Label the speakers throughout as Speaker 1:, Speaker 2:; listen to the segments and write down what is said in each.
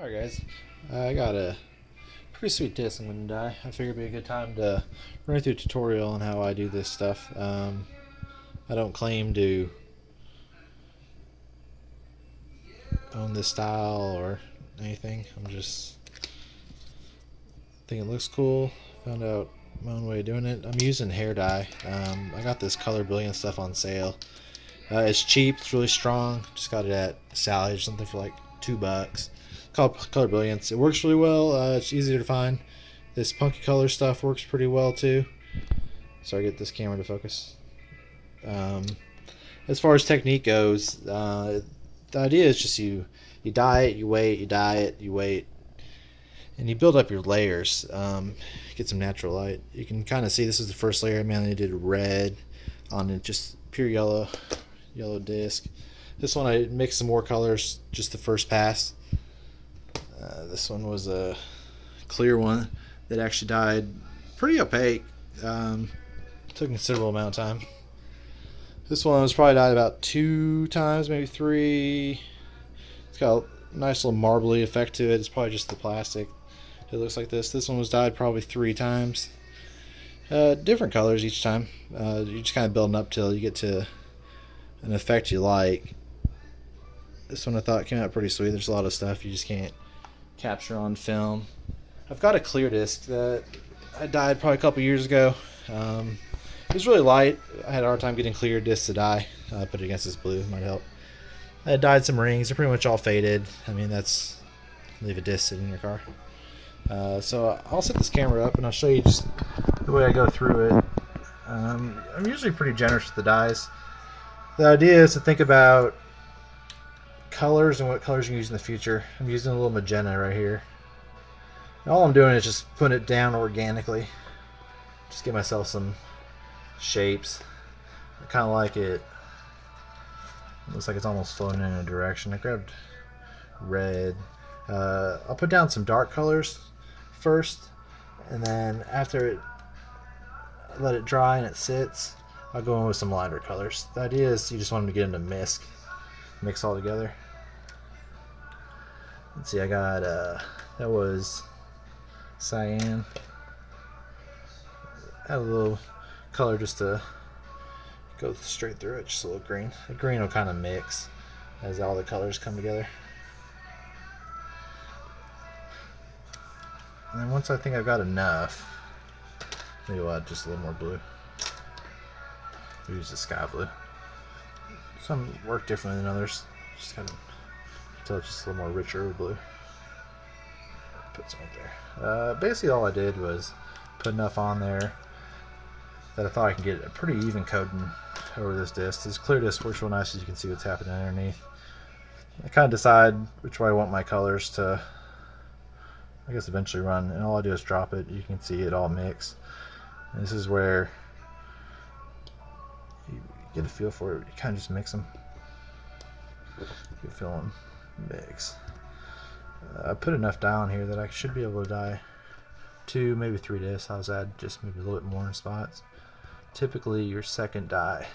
Speaker 1: Alright guys, I got a pretty sweet disc I'm going to dye. I figured it'd be a good time to run through a tutorial on how I do this stuff. I don't claim to own this style or anything. I'm just think it looks cool. Found out my own way of doing it. I'm using hair dye. I got this Color Brilliant stuff on sale. It's cheap. It's really strong. Just got it at Salvage, something for like $2. Called Color Brilliance. It works really well. It's easier to find. This punky color stuff works pretty well too. Sorry, get this camera to focus. As far as technique goes, the idea is just you dye it, you wait, you dye it, you wait, and you build up your layers. Get some natural light. You can kind of see this is the first layer. I mainly did red on it, just pure yellow disc. This one I mixed some more colors just the first pass. This one was a clear one that actually dyed pretty opaque. Took a considerable amount of time. This one was probably dyed about 2 times, maybe 3. It's got a nice little marbly effect to it. It's probably just the plastic. It looks like this. This one was dyed probably 3 times. Different colors each time. You're just kind of building up till you get to an effect you like. This one I thought came out pretty sweet. There's a lot of stuff you just can't capture on film. I've got a clear disc that I dyed probably a couple years ago. It was really light. I had a hard time getting clear discs to dye. I put it against this blue, might help. I dyed some rings. They're pretty much all faded. I mean, that's leave a disc sitting in your car. So I'll set this camera up and I'll show you just the way I go through it. I'm usually pretty generous with the dyes. The idea is to think about colors and what colors you can use in the future. I'm using a little magenta right here. And all I'm doing is just putting it down organically. Just give myself some shapes. I kind of like it. Looks like it's almost floating in a direction. I grabbed red. I'll put down some dark colors first, and then after I let it dry and it sits, I'll go in with some lighter colors. The idea is you just want them to get into mix all together. Let's see, I got that was cyan. Add a little color just to go straight through it, just a little green. The green will kind of mix as all the colors come together. And then once I think I've got enough, maybe we'll add just a little more blue. We'll use the sky blue. Some work differently than others. Just kind of until it's just a little more richer blue. Put some right there. Basically all I did was put enough on there that I thought I can get a pretty even coating over this disc. This clear disc works real nice, as you can see what's happening underneath. I kind of decide which way I want my colors to, I guess, eventually run, and all I do is drop it. You can see it all mix. And this is where you get a feel for it. You kind of just mix them. You feel them mix. I put enough dye on here that I should be able to dye 2, maybe 3 discs. I'll add just maybe a little bit more in spots. Typically your second dye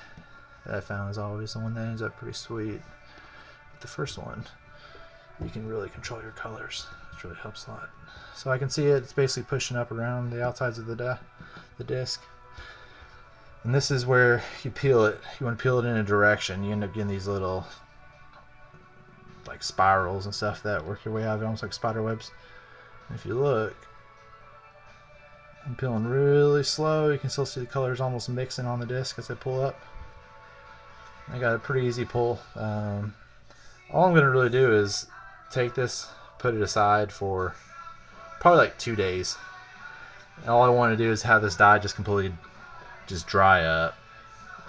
Speaker 1: that I found is always the one that ends up pretty sweet. But the first one, you can really control your colors, which really helps a lot. So I can see it's basically pushing up around the outsides of the disc. And this is where you peel it. You want to peel it in a direction. You end up getting these little like spirals and stuff that work your way out of it, almost like spider webs. And if you look, I'm peeling really slow. You can still see the colors almost mixing on the disc as I pull up. I got a pretty easy pull. All I'm going to really do is take this, put it aside for probably like 2 days. And all I want to do is have this dye just completely just dry up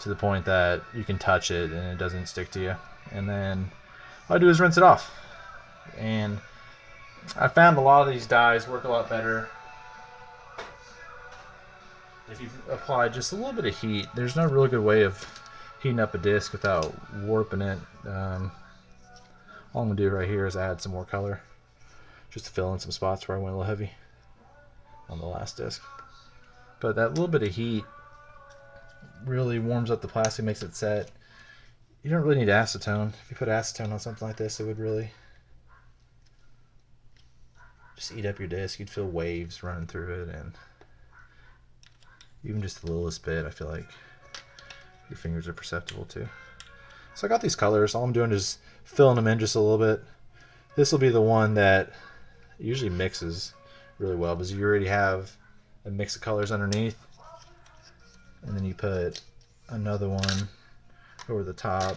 Speaker 1: to the point that you can touch it and it doesn't stick to you. And then all I do is rinse it off. And I found a lot of these dyes work a lot better if you apply just a little bit of heat. There's no really good way of heating up a disc without warping it. All I'm going to do right here is add some more color just to fill in some spots where I went a little heavy on the last disc. But that little bit of heat really warms up the plastic, makes it set. You don't really need acetone. If you put acetone on something like this, it would really just eat up your disc. You'd feel waves running through it, and even just the littlest bit, I feel like your fingers are perceptible too. So I got these colors. All I'm doing is filling them in just a little bit. This will be the one that usually mixes really well because you already have a mix of colors underneath. And then you put another one over the top.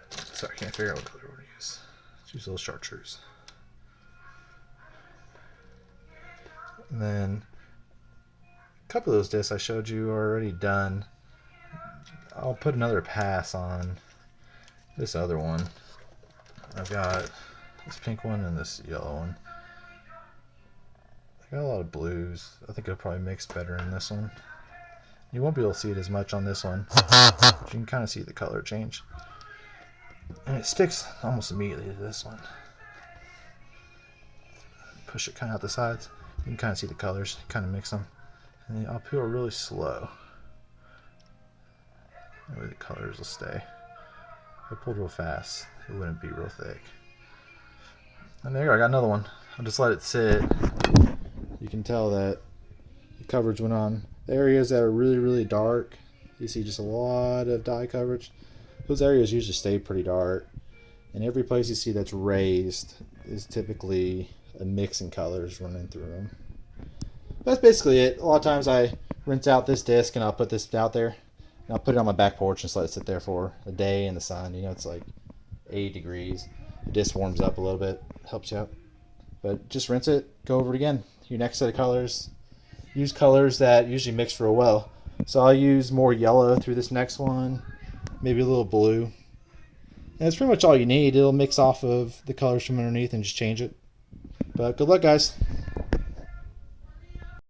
Speaker 1: Sorry, I can't figure out what color to use. Let's use a little chartreuse. And then a couple of those discs I showed you are already done. I'll put another pass on this other one. I've got this pink one and this yellow one. I got a lot of blues. I think it'll probably mix better in this one. You won't be able to see it as much on this one. But you can kind of see the color change. And it sticks almost immediately to this one. Push it kind of out the sides. You can kind of see the colors, kind of mix them. And then I'll peel really slow. That way the colors will stay. If I pulled real fast, it wouldn't be real thick. And there you go, I got another one. I'll just let it sit. You can tell that the coverage went on. The areas that are really, really dark, you see just a lot of dye coverage. Those areas usually stay pretty dark. And every place you see that's raised is typically a mix in colors running through them. That's basically it. A lot of times I rinse out this disc and I'll put this out there. And I'll put it on my back porch and just let it sit there for a day in the sun. You know, it's like 80 degrees. The disc warms up a little bit, helps you out. But just rinse it, go over it again. Your next set of colors. Use colors that usually mix real well. So I'll use more yellow through this next one, maybe a little blue. And that's pretty much all you need. It'll mix off of the colors from underneath and just change it. But good luck, guys.